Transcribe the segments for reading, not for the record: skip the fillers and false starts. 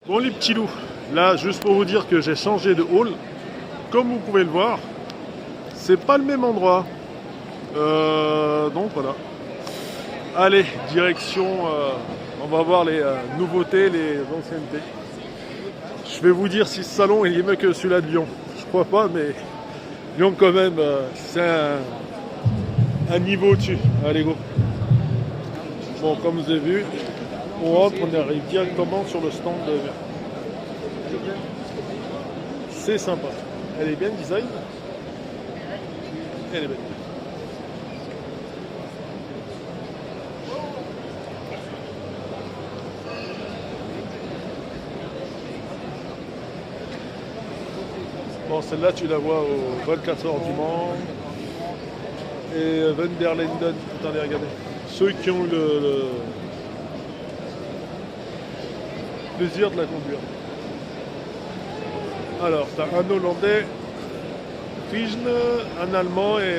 Bon les petits loups, là juste pour vous dire que j'ai changé de hall. Comme vous pouvez le voir, c'est pas le même endroit. Donc voilà. Allez, direction, on va voir les nouveautés, les anciennetés. Je vais vous dire si ce salon il est mieux que celui-là de Lyon. Je crois pas, mais Lyon quand même, c'est un niveau au-dessus. Allez go. Bon, comme vous avez vu, on rentre, on arrive directement sur le stand de... C'est sympa. Elle est bien design. Elle est belle. Bon, celle-là, tu la vois au 24 heures du Mans. Et Van der Linden, putain, regardez. Ceux qui ont le plaisir de la conduire. Alors, tu as un Hollandais, Frijne, un Allemand et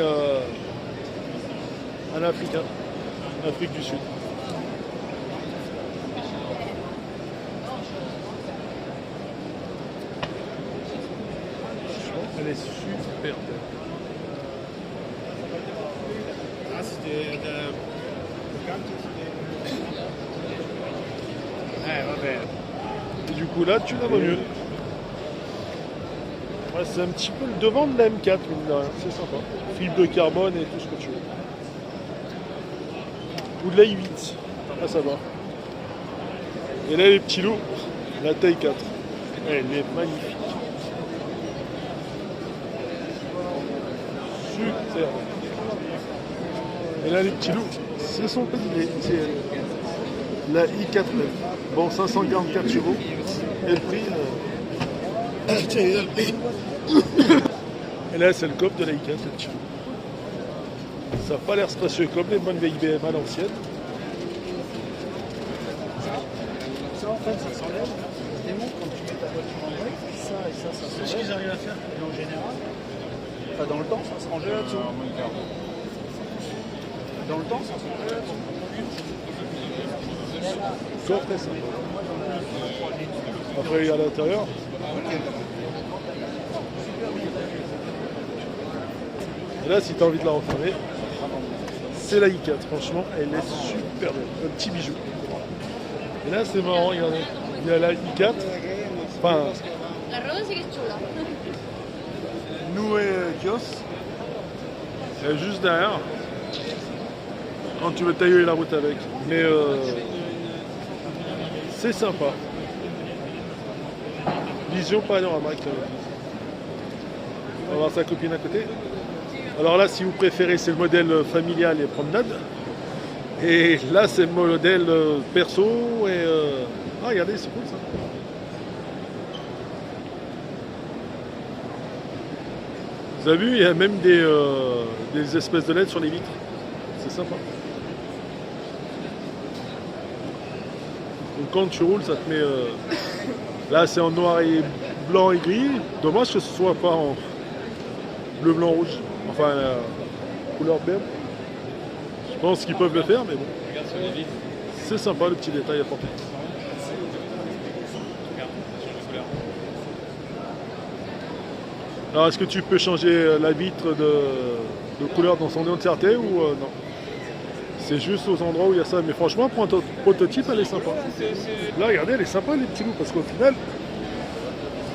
un Africain, Afrique du Sud. Elle est super belle. Das ist der Et du coup là tu la vois mieux. Ouais, c'est un petit peu le devant de la M4, mine de rien. C'est sympa. Fibre de carbone et tout ce que tu veux. Ou de la i8, à savoir. Et là les petits loups, la taille 4. Elle est magnifique. Super. Et là les petits loups, c'est son pédilé. C'est la i4. Bon, 544 chevaux. Et le prix. Et là, c'est le coffre de la i4, le petit loup. Ça n'a pas l'air spacieux comme les bonnes vieilles BM à l'ancienne. Ça, en fait, ça s'enlève. Ça démontre quand tu mets ta voiture en break. Ça et ça s'enlève. C'est ce qu'ils arrivent à faire. Et en général, enfin, dans le temps, ça se rangeait là-dessous. Dans le temps, ça se rangeait là-dessous. Coffre et ça. Après, il y a à l'intérieur. Et là, si tu as envie de la refermer, c'est la i4. Franchement, elle est super belle. Un petit bijou. Et là, c'est marrant, regardez. Il y a la i4. Enfin, La roda sí que es chula. Noé Kios. Elle est juste derrière. Quand tu veux tailler la route avec. Mais c'est sympa. Vision panoramique. On va voir sa copine à côté. Alors là, si vous préférez, c'est le modèle familial et promenade. Et là, c'est le modèle perso. Et ah, regardez, c'est cool ça. Vous avez vu, il y a même des espèces de LED sur les vitres. C'est sympa. Donc quand tu roules, ça te met... Là, c'est en noir et blanc et gris. Dommage que ce soit pas en bleu, blanc, rouge. Enfin, couleur BM. Je pense qu'ils peuvent le faire, mais bon. C'est sympa, le petit détail apporté. Alors, est-ce que tu peux changer la vitre de couleur dans son entièreté ou non? C'est juste aux endroits où il y a ça. Mais franchement, pour un prototype, elle est sympa. Là, regardez, elle est sympa, les petits loups, parce qu'au final,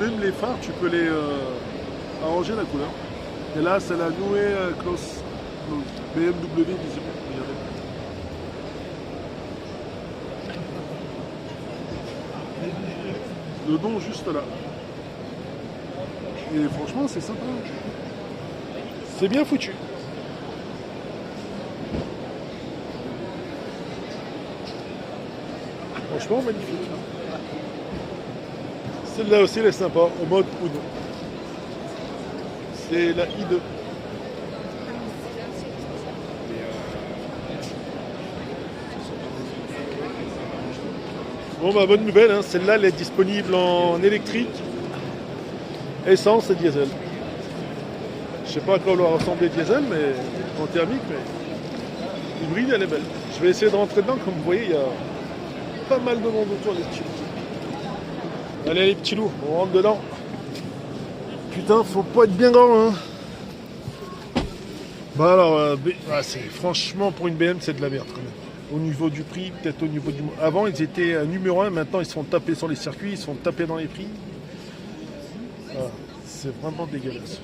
même les phares, tu peux les arranger la couleur. Et là, c'est la Noé Close BMW 18. Regardez. Le don juste là. Et franchement, c'est sympa. C'est bien foutu. Franchement, magnifique. Celle-là aussi, elle est sympa, au mode Uno. C'est la i2. Bon, bah, bonne nouvelle, hein. Celle-là, elle est disponible en électrique, essence et diesel. Je sais pas à quoi doit ressembler diesel, mais en thermique, mais hybride, elle est belle. Je vais essayer de rentrer dedans, comme vous voyez, il y a pas mal de monde autour des petits. Allez les petits loups, on rentre dedans. Putain, faut pas être bien grand, hein. Bah alors, franchement pour une BM c'est de la merde quand même. Au niveau du prix, peut-être au niveau du... Avant ils étaient numéro 1, maintenant ils se font taper sur les circuits, ils se font taper dans les prix. Voilà. C'est vraiment dégueulasse.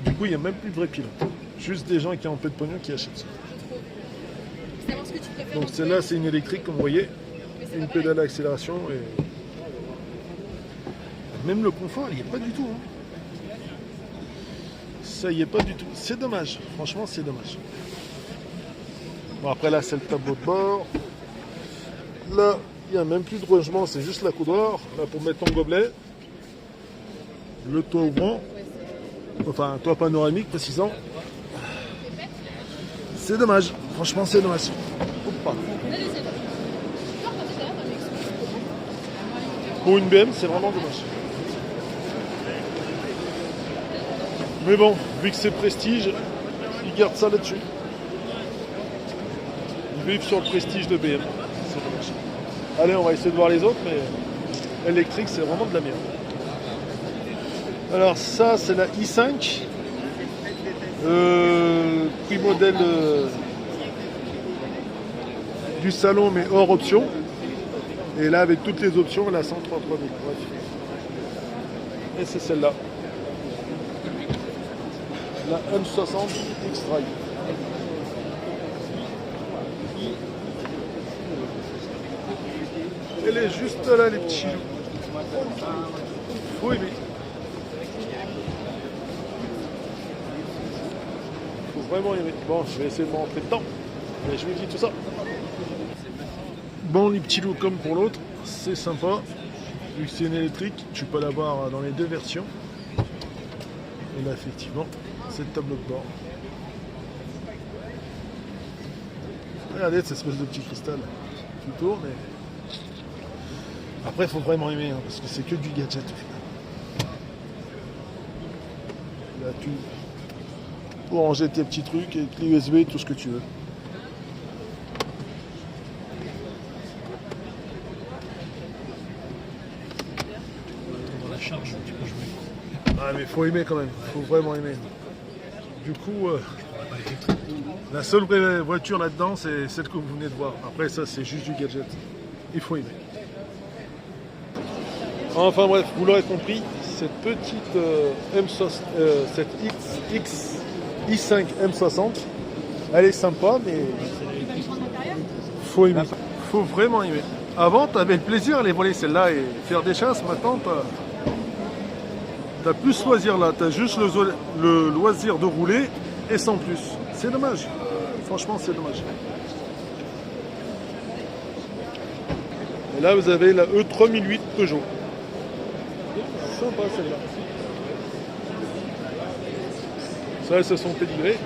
Du coup il n'y a même plus de vrais pilotes. Juste des gens qui ont un peu de pognon qui achètent ça. Savoir ce que tu préfères. Donc celle-là c'est une électrique comme vous voyez. Une pédale d'accélération et... Même le confort il n'y est pas du tout. Hein. Ça y est pas du tout. C'est dommage. Franchement c'est dommage. Bon après là c'est le tableau de bord. Là il n'y a même plus de rangement, c'est juste la coudoir. Là pour mettre ton gobelet. Le toit ouvrant. Enfin un toit panoramique précisant. C'est dommage. Franchement c'est dommage. Oups. Pour une BM c'est vraiment dommage. Mais bon, vu que c'est prestige, ils gardent ça là-dessus. Ils vivent sur le prestige de BM. C'est dommage. Allez, on va essayer de voir les autres, mais électrique, c'est vraiment de la merde. Alors ça, c'est la i5. Prix modèle du salon, mais hors option. Et là, avec toutes les options, la 133 000. Bref. Et c'est celle-là. La M60 X-Drive. Elle est juste là, les petits loups. Faut aimer. Faut vraiment aimer. Bon, je vais essayer de rentrer dedans. Mais je vous dis tout ça. Bon, les petits loups comme pour l'autre, c'est sympa. Vu que c'est une électrique, tu peux l'avoir dans les deux versions. Et là, effectivement, c'est le tableau de bord. Regardez cette espèce de petit cristal qui tourne. Et... après, il faut vraiment aimer, hein, parce que c'est que du gadget au final. Là, tu pour ranger tes petits trucs, et clé USB, tout ce que tu veux. Dans la charge, tu peux jouer. Ah, mais faut aimer quand même, faut vraiment aimer. Du coup, la seule vraie voiture là-dedans, c'est celle que vous venez de voir. Après, ça, c'est juste du gadget. Il faut aimer. Enfin bref, vous l'aurez compris, cette petite cette i5 M60, elle est sympa, mais faut aimer. Faut vraiment aimer. Avant, tu avais le plaisir à aller voler celle-là et faire des chasses. Maintenant, t'as plus ce loisir là. Tu as juste le loisir de rouler et sans plus. C'est dommage. Franchement, c'est dommage. Et là, vous avez la E3008 Peugeot. Sympa celle-là. Ça, c'est son pédigré.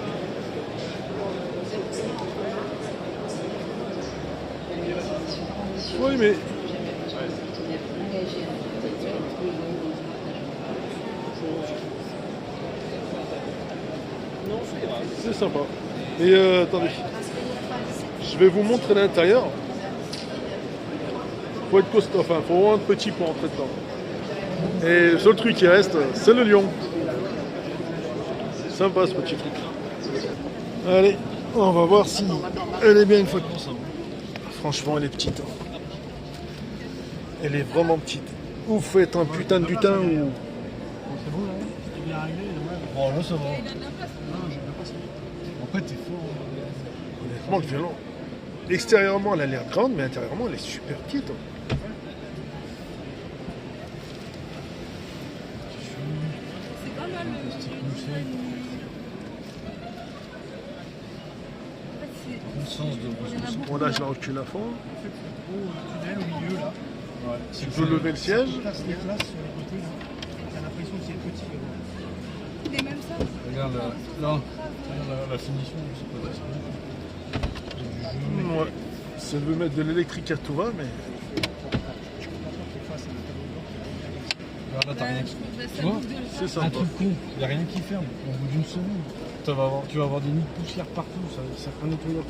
Faut aimer. C'est sympa. Et attendez. Je vais vous montrer l'intérieur. Faut être costaud, enfin, faut vraiment être petit pour entrer dedans. Et le seul truc qui reste, c'est le lion. Sympa ce petit truc. Allez, on va voir si elle est bien une fois de plus. Franchement, elle est petite. Elle est vraiment petite. Ou faut être un putain de butin ou... C'est bon là? C'est bien réglé? Bon, là ça va. Non, j'ai bien passé. En fait, t'es fort. Honnêtement, le violon. Extérieurement, elle a l'air grande, mais intérieurement, elle est super petite. C'est pas mal le Sens de Bon, là, je la recule à fond. au tunnel au milieu là. Ouais. Tu peux lever le siège. Les places sur les côtés là. T'as l'impression que c'est petit. Il est même ça. Regarde là. Regarde la finition. C'est pas ça. Ouais. Ça veut mettre de l'électrique à tout va, mais... Regarde là, t'as rien qui... Tu vois? c'est Un sympa. truc con, il n'y a rien qui ferme. Au bout d'une seconde, tu vas avoir des nids de poussière partout, ça craint nettoyable.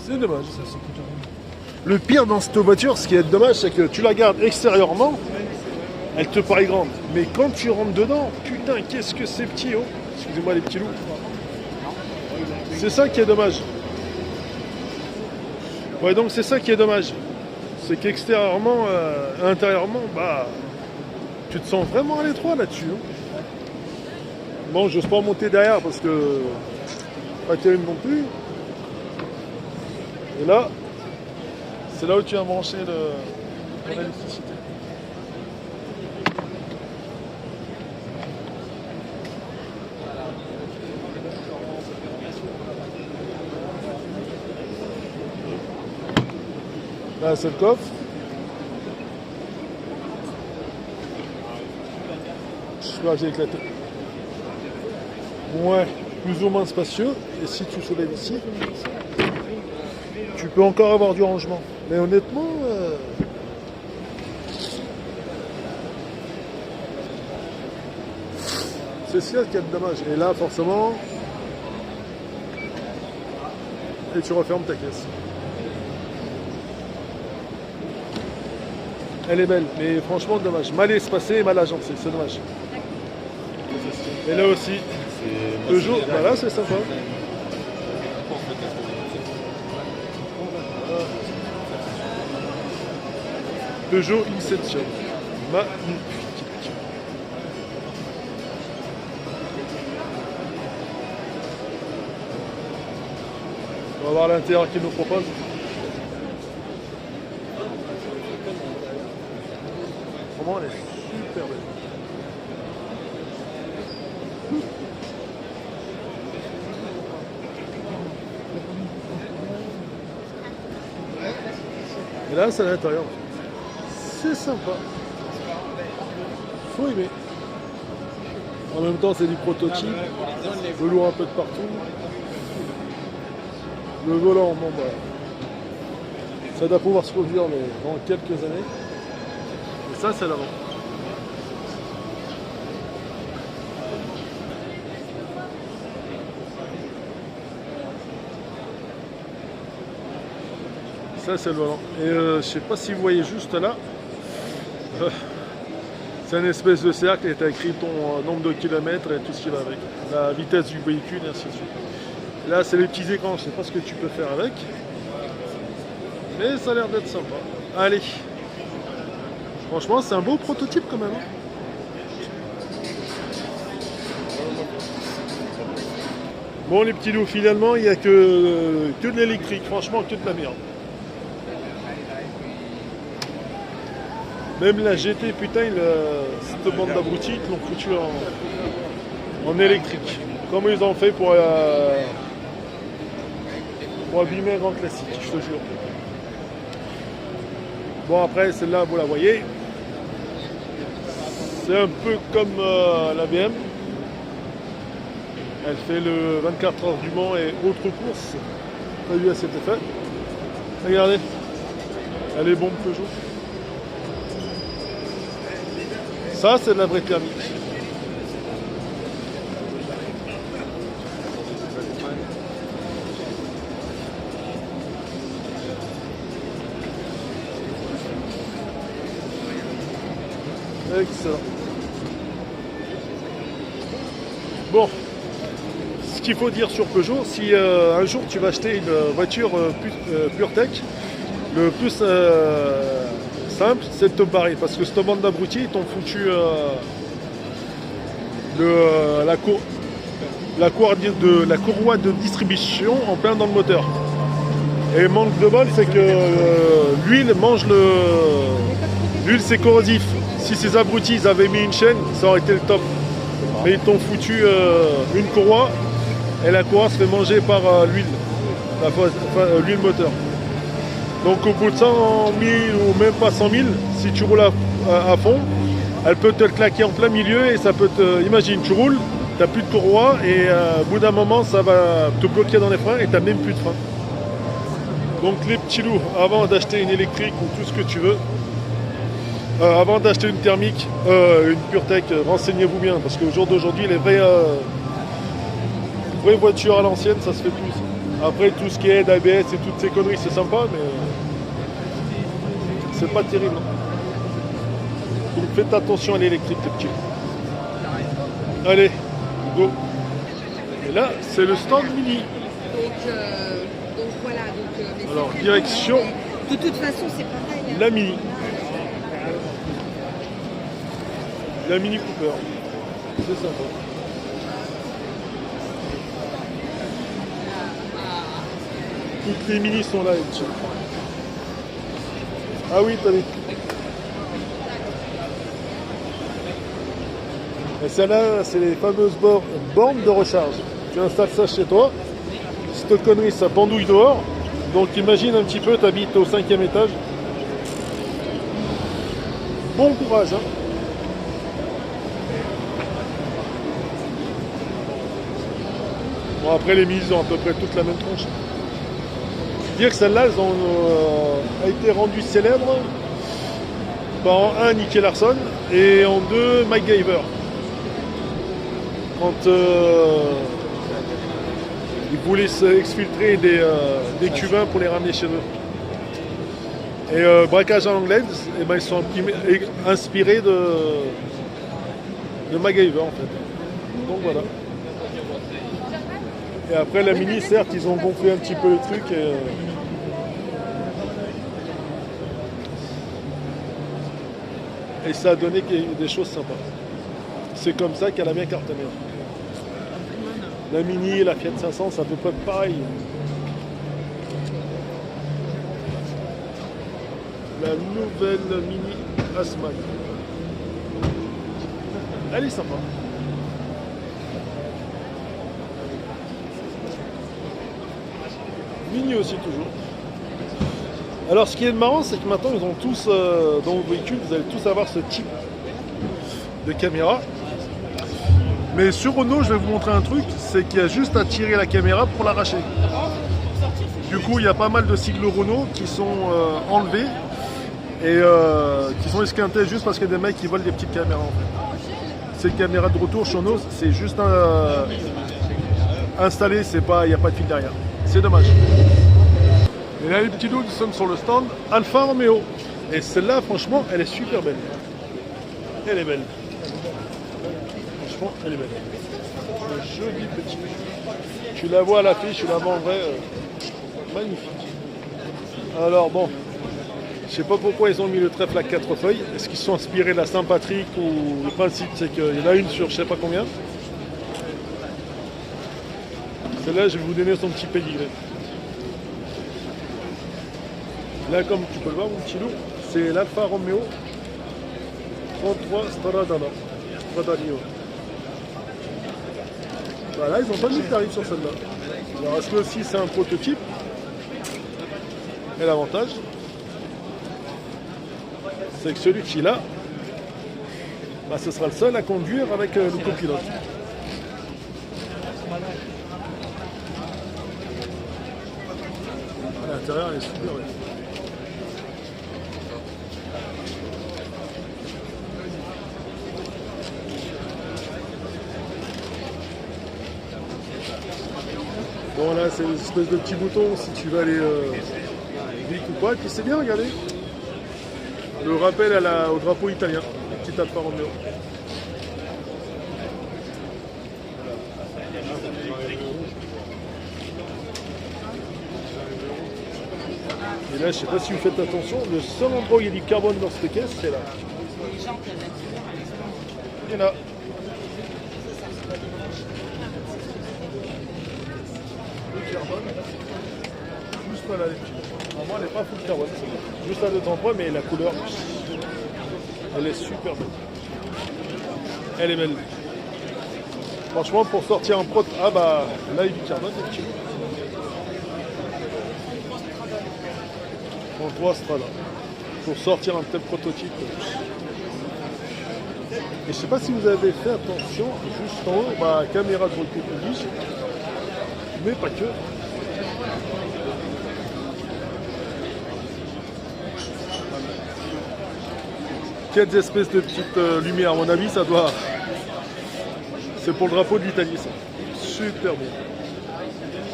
C'est dommage. Ça coûte rien. Le pire dans cette voiture, ce qui est dommage, c'est que tu la gardes extérieurement, elle te paraît grande. Mais quand tu rentres dedans, putain, qu'est-ce que c'est petit, oh. Excusez-moi les petits loups. C'est ça qui est dommage. Ouais, donc c'est ça qui est dommage. C'est qu'extérieurement, intérieurement, bah, tu te sens vraiment à l'étroit là-dessus. Hein. Bon, j'ose pas monter derrière parce que pas terrible non plus. Et là, c'est là où tu vas brancher l'électricité. Là, c'est le coffre. Je crois que j'ai éclaté. Ouais, plus ou moins spacieux. Et si tu soulèves ici, tu peux encore avoir du rangement. Mais honnêtement, c'est ça qui est dommage. Et là, forcément, et tu refermes ta caisse. Elle est belle, mais franchement dommage. Mal espacée et mal agencée, c'est dommage. Et là aussi, Peugeot, voilà, c'est sympa. Peugeot Inception. Magnifique. On va voir l'intérieur qu'il nous propose. Vraiment, elle est super belle. Et là, c'est à l'intérieur. C'est sympa. Faut aimer. En même temps, c'est du prototype. Velours un peu de partout. Le volant, bon, bah, ça doit pouvoir se produire dans quelques années. Et ça, c'est l'avant. Ça, c'est le volant. Et je sais pas si vous voyez juste là. C'est une espèce de cercle et tu as écrit ton nombre de kilomètres et tout ce qui va avec. La vitesse du véhicule et ainsi de suite. Là, c'est les petits écrans, je sais pas ce que tu peux faire avec. Mais ça a l'air d'être sympa. Allez. Franchement, c'est un beau prototype quand même. Bon, les petits loups, finalement, il n'y a que de l'électrique. Franchement, que de la merde. Même la GT, putain, cette bande d'abrutis, ils l'ont foutu en électrique. Comment ils ont fait pour abîmer un grand classique, je te jure. Bon, après, celle-là, vous la voyez. C'est un peu comme la BM. Elle fait le 24 heures du Mans et autres courses. On a vu à cet effet. Regardez. Elle est bombe Peugeot. Ça, c'est de la vraie thermique. Excellent. Bon, ce qu'il faut dire sur Peugeot, si un jour tu vas acheter une voiture PureTech, le plus simple, c'est de te barrer. Parce que cette bande d'abrutis, ils t'ont foutu la courroie de distribution en plein dans le moteur. Et manque de bol, c'est que l'huile mange l'huile, c'est corrosif. Si ces abrutis ils avaient mis une chaîne, ça aurait été le top. Mais ils t'ont foutu une courroie et la courroie se fait manger par l'huile, l'huile moteur. Donc au bout de 100 000 ou même pas 100 000, si tu roules à fond, elle peut te le claquer en plein milieu et ça peut te... Imagine, tu roules, tu n'as plus de courroie et au bout d'un moment, ça va te bloquer dans les freins et tu n'as même plus de frein. Donc les petits loups, avant d'acheter une électrique ou tout ce que tu veux, avant d'acheter une thermique, une PureTech, renseignez-vous bien parce qu'au jour d'aujourd'hui, les vraies voitures à l'ancienne, ça se fait plus. Après, tout ce qui est ABS et toutes ces conneries, c'est sympa, mais c'est pas terrible. Donc faites attention à l'électrique, les petits. Allez, go. Et là, c'est le stand mini. Donc voilà. Mais Alors, c'est direction de toute façon, c'est pareil. Hein. la mini. La Mini Cooper. C'est sympa. Toutes les minis sont là, les petits. Ah oui, t'as les... Et celle-là, c'est les fameuses bornes de recharge. Tu installes ça chez toi. Cette connerie, ça pendouille dehors. Donc imagine un petit peu, tu habites au 5e étage. Bon courage, hein. Bon, après les mises ont à peu près toutes la même tronche. Dire que celles-là, elles ont été rendues célèbres par en un Nicky Larson et en deux MacGyver. Quand ils voulaient exfiltrer des Cubains pour les ramener chez eux. Et braquage à l'anglaise, et ben, ils sont inspirés de MacGyver en fait. Donc voilà. Et après la mini, certes, ils ont gonflé un petit peu le truc. Et ça a donné des choses sympas. C'est comme ça qu'elle a bien cartonné. La mini et la Fiat 500, c'est à peu près pareil. La nouvelle mini Asmac. Elle est sympa. Mini aussi toujours. Alors ce qui est marrant, c'est que maintenant ils ont tous dans vos véhicules, vous allez tous avoir ce type de caméra. Mais sur Renault, je vais vous montrer un truc, c'est qu'il y a juste à tirer la caméra pour l'arracher. Du coup, il y a pas mal de cycles Renault qui sont enlevés et qui sont esquintés juste parce qu'il y a des mecs qui volent des petites caméras en fait. Ces caméras de retour chez nous, c'est juste installé, il n'y a pas de fil derrière. C'est dommage. Et là les petits loups, nous sommes sur le stand Alfa Romeo. Et celle-là, franchement, elle est super belle. Elle est belle. Franchement, elle est belle. C'est joli petit. Tu la vois à l'affiche, tu la vois en vrai. Magnifique. Alors bon, je sais pas pourquoi ils ont mis le trèfle à 4 feuilles. Est-ce qu'ils sont inspirés de la Saint-Patrick ou le principe c'est qu'il y en a une sur je sais pas combien. Celle-là, je vais vous donner son petit pédigré. Là, comme tu peux le voir, mon petit loup, c'est l'Alfa Romeo 33 Stradalio. Voilà, ils n'ont pas mis de tarif sur celle-là. Alors, est-ce que aussi c'est un prototype? Et l'avantage, c'est que celui-ci-là, bah, ce sera le seul à conduire avec le copilote. À l'intérieur, elle est super belle. Bon là c'est une espèce de petits boutons si tu vas aller vite ou pas. Et puis c'est bien, regardez. Le rappel au drapeau italien, le petit Alfa Romeo. Et là je sais pas si vous faites attention, le seul endroit où il y a du carbone dans cette caisse c'est là. Et là. Carbone, juste pas là les petits. Normalement elle n'est pas full carbone, juste à 2 endroits, mais la couleur elle est super belle. Elle est belle. Franchement pour sortir un prot, ah bah là il y a du carbone les petits. En 3 Strada. Pour sortir un tel prototype. Et je sais pas si vous avez fait attention, juste en haut, bah, caméra de recul public. Mais pas que. Quelles espèces de petites lumières, à mon avis, ça doit. C'est pour le drapeau de l'Italie, ça. Super bon.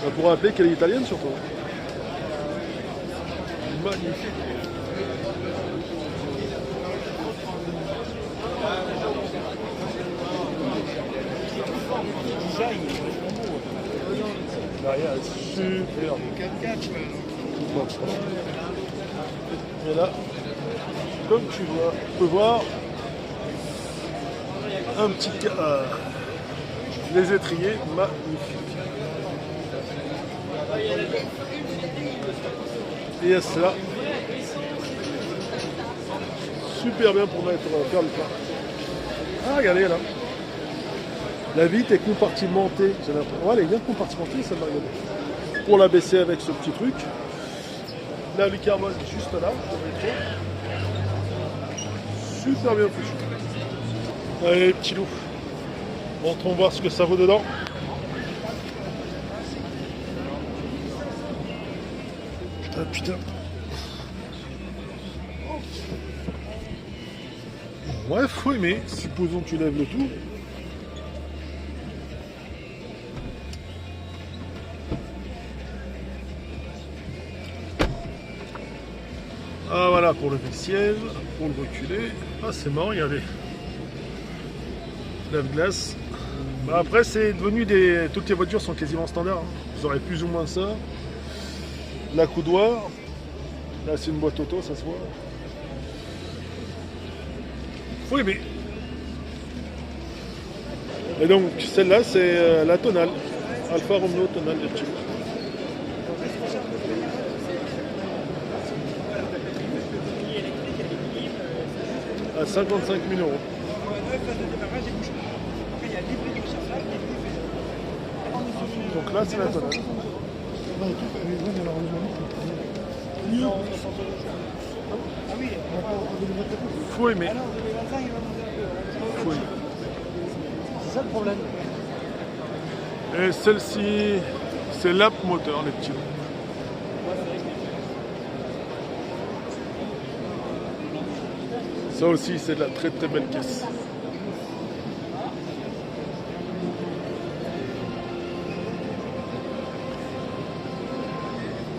Ça pourra rappeler qu'elle est italienne surtout. Magnifique. design, il est vachement beau. Derrière, est super. 4x4, quoi. Et là, comme tu vois, tu peux voir un petit les étriers magnifiques. Et il y a cela. Super bien pour faire le pain. Ah, regardez là. La vitre est compartimentée. J'ai l'impression. Ouais, elle est bien compartimentée, celle-là. Regardez. Pour la baisser avec ce petit truc. Là, le carbone est juste là. Super bien foutu. Allez, petit loup. Montrons voir ce que ça vaut dedans. Ah putain. Ouais, faut aimer. Supposons que tu lèves le tout. Ah voilà, pour lever le siège, pour le reculer. Ah c'est marrant, regardez. Lave-glace. Bah, après c'est devenu des. Toutes les voitures sont quasiment standards. Hein. Vous aurez plus ou moins ça. La coudoir. Là c'est une boîte auto, ça se voit. Faut aimer. Et donc celle-là c'est la tonale. Alfa Romeo tonale de petits. À 55 000 €. Donc là c'est la tonale. Faut aimer. Faut aimer. C'est ça le problème. Et celle-ci, c'est l'app moteur, les petits. Ça aussi, c'est de la très très belle caisse.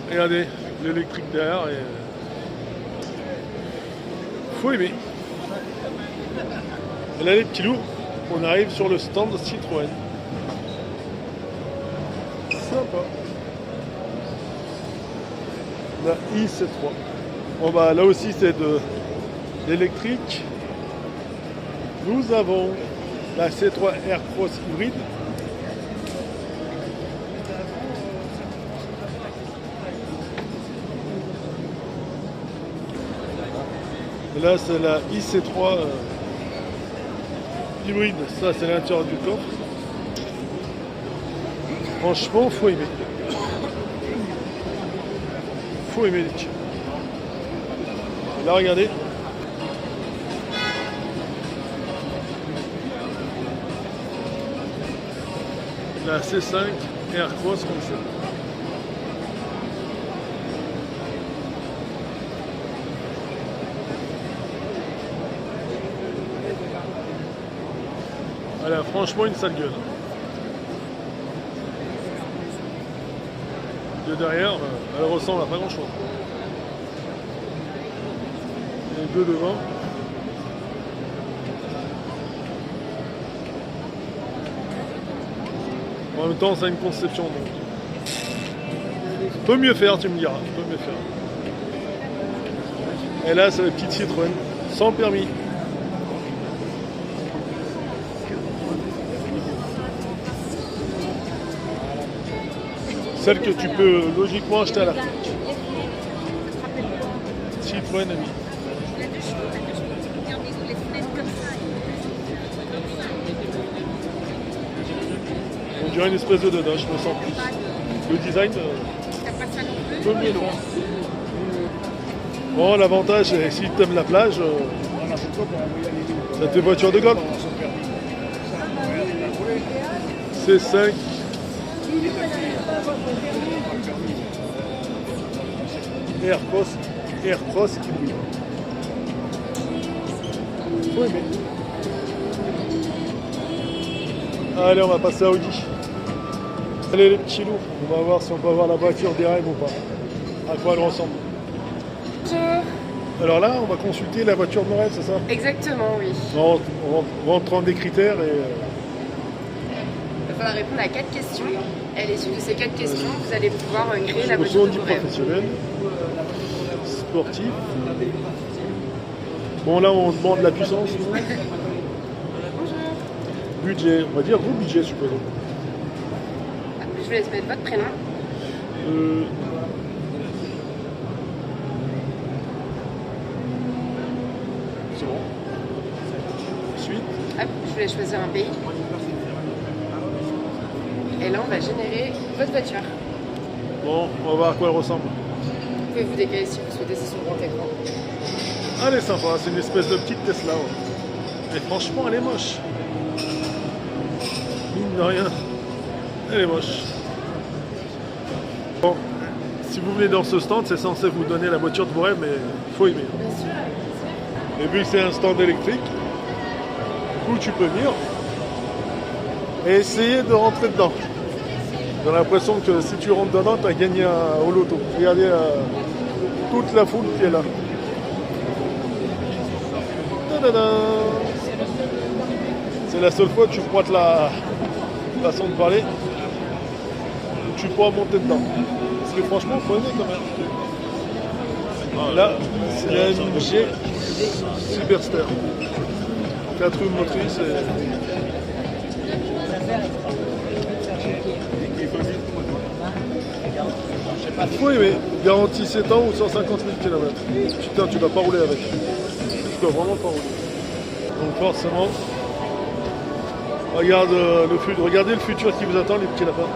Regardez, l'électrique derrière et faut aimer. Et là les petits loups, on arrive sur le stand Citroën. Sympa. La IC3. Bon bah là aussi c'est de l'électrique. Nous avons la C3 Aircross hybride. Et là c'est la IC3 hybride, ça c'est l'intérieur du coffre. Franchement faut aimer. Faut aimer les petits. Là regardez. La C5 Aircross comme ça. Elle a franchement une sale gueule. De derrière, elle ressemble à pas grand chose. Les deux devant. En même temps, ça a une conception. Donc. Peut mieux faire, tu me diras. Peut mieux faire. Et là, c'est la petite Citroën, sans permis. Celle que tu peux logiquement acheter à la fin. Citroën ami. On dirait une espèce de Dodge, je me sens plus. Le design, peu mieux loin. Bon, l'avantage, c'est si tu aimes la plage, ça te fait voiture de golf. C5. Aircross hybride. Faut aimer. Allez, on va passer à Audi. Allez les petits loups, on va voir si on peut avoir la voiture des rêves ou pas. À quoi elle ressemble. Alors là, on va consulter la voiture de nos rêves, c'est ça? Exactement, oui. En rentrant des critères et... faudra répondre à 4 questions. Et à l'issue de ces 4 questions, vous allez pouvoir créer la Je me voiture suis de dit vos rêves. professionnel, sportif. Bon là on demande la puissance. Bonjour. Budget, on va dire gros budget supposons. Je vous laisse mettre votre prénom. C'est bon. Ensuite, Hop, je vous laisse choisir un pays. Et là, on va générer votre voiture. bon, on va voir à quoi elle ressemble. Vous pouvez vous décaler si vous souhaitez, c'est sur grand écran. Elle est sympa, c'est une espèce de petite Tesla. Ouais. Et franchement, elle est moche. Mine de rien, elle est moche. Bon, si vous venez dans ce stand, c'est censé vous donner la voiture de vos rêves, mais il faut aimer. Bien sûr. Et vu que c'est un stand électrique, du coup tu peux venir et essayer de rentrer dedans. J'ai l'impression que si tu rentres dedans, tu as gagné au loto. Regardez toute la foule qui est là. Tadada. C'est la seule fois que tu crois la façon de parler où tu pourras monter dedans. Parce que franchement, il faut aimer quand même. Ah, là, c'est la MG Superstar. 4 roues motrices. Il faut aimer. Garantie 7 ans ou 150 000 km. Putain, tu vas pas rouler avec. Tu dois vraiment pas rouler. Donc forcément, regardez le futur qui vous attend, les petits lapins.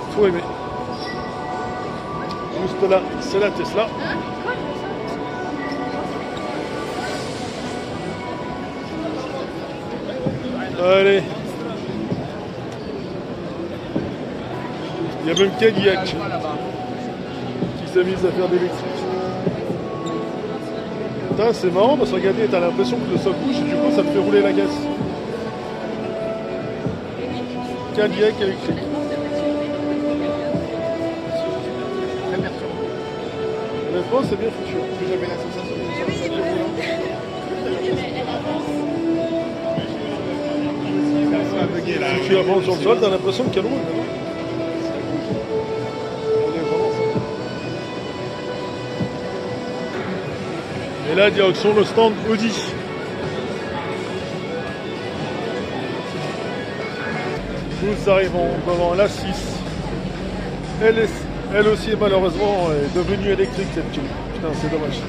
Il faut aimer. Juste là, c'est la Tesla. Allez. Il y a même Cadillac qui s'amuse à faire des électriques. Putain, c'est marrant parce que regardez, t'as l'impression que le sol bouge et du coup ça te fait rouler la caisse. Cadillac électrique. Honnêtement, c'est bien foutu. J'avais la sensation si tu la prends sur le sol, t'as l'impression qu'elle roule. Et là, direction le stand Audi. Nous arrivons devant la 6. Elle aussi, malheureusement, est devenue électrique, cette petite. Putain, c'est dommage.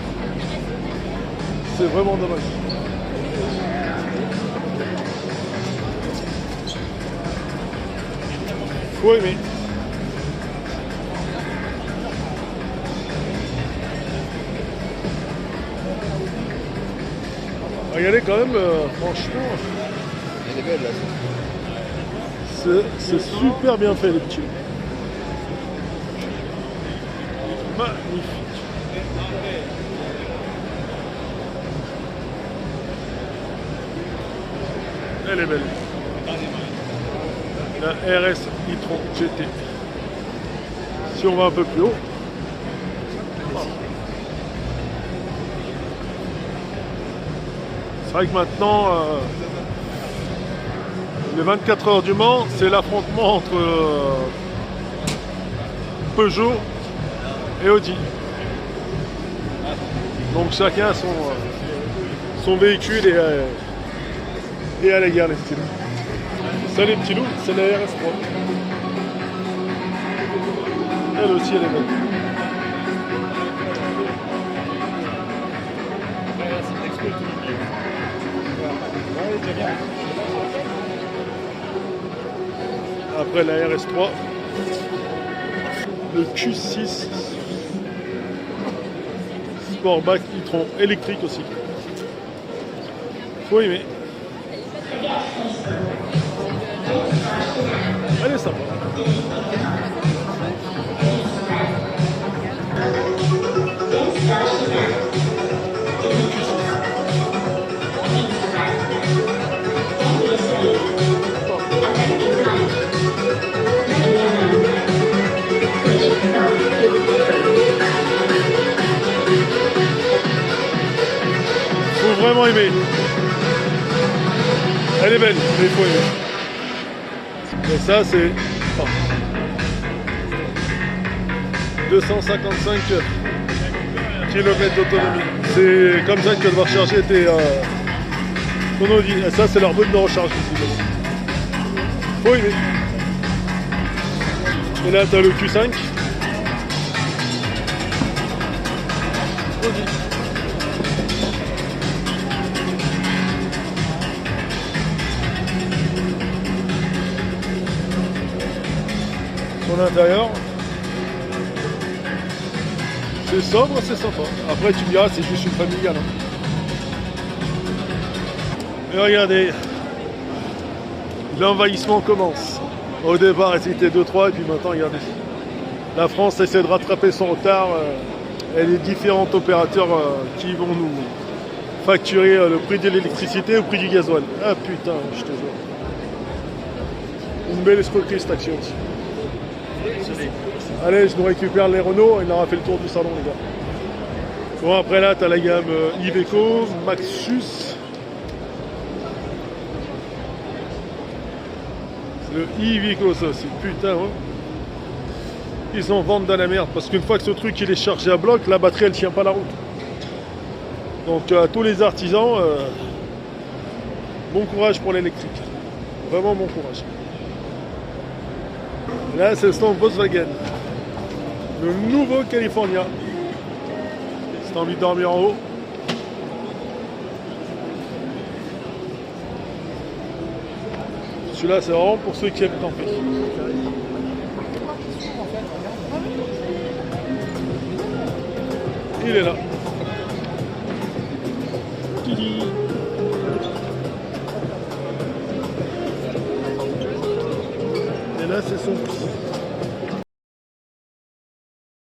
C'est vraiment dommage. Faut aimer. Regardez quand même, franchement, Elle est belle là. c'est super bien fait les petits. Magnifique. Elle est belle. La RS e-tron GT. Si on va un peu plus haut. C'est vrai que maintenant, les 24 heures du Mans, c'est l'affrontement entre Peugeot et Audi. Donc chacun a son véhicule et à la guerre les petits loups. Ça les petits loups, c'est la RS3. Elle aussi elle est belle. Après la RS3, le Q6 Sportback e-tron électrique aussi. Faut aimer. Elle est sympa. Faut vraiment aimer. Elle est belle, mais il faut aimer. Et ça, c'est 255 km d'autonomie. C'est comme ça que tu vas devoir charger ton Audi. Et ça, c'est leur mode de recharge ici. Faut aimer. Et là, tu as le Q5. Audi. Sur l'intérieur, c'est sobre, c'est sympa. Après, tu me diras, c'est juste une familiale. Et regardez, l'envahissement commence. Au départ, c'était 2-3, et puis maintenant, regardez. La France essaie de rattraper son retard. Et les différents opérateurs qui vont nous facturer le prix de l'électricité ou le prix du gasoil. Ah putain, je te jure. Une belle escroquerie cette action aussi. Allez, je nous récupère les Renault, il aura fait le tour du salon, les gars. Bon, après là, tu as la gamme Iveco, Maxus. Le Iveco, ça aussi, putain, ouais. Ils en vendent dans la merde, parce qu'une fois que ce truc il est chargé à bloc, la batterie elle tient pas la route. Donc à tous les artisans, bon courage pour l'électrique. Vraiment bon courage. Là, c'est le stand Volkswagen. Le nouveau California. Si t'as envie de dormir en haut. Celui-là, c'est vraiment pour ceux qui aiment camper. Il est là. Kiki. Et là, c'est son prix.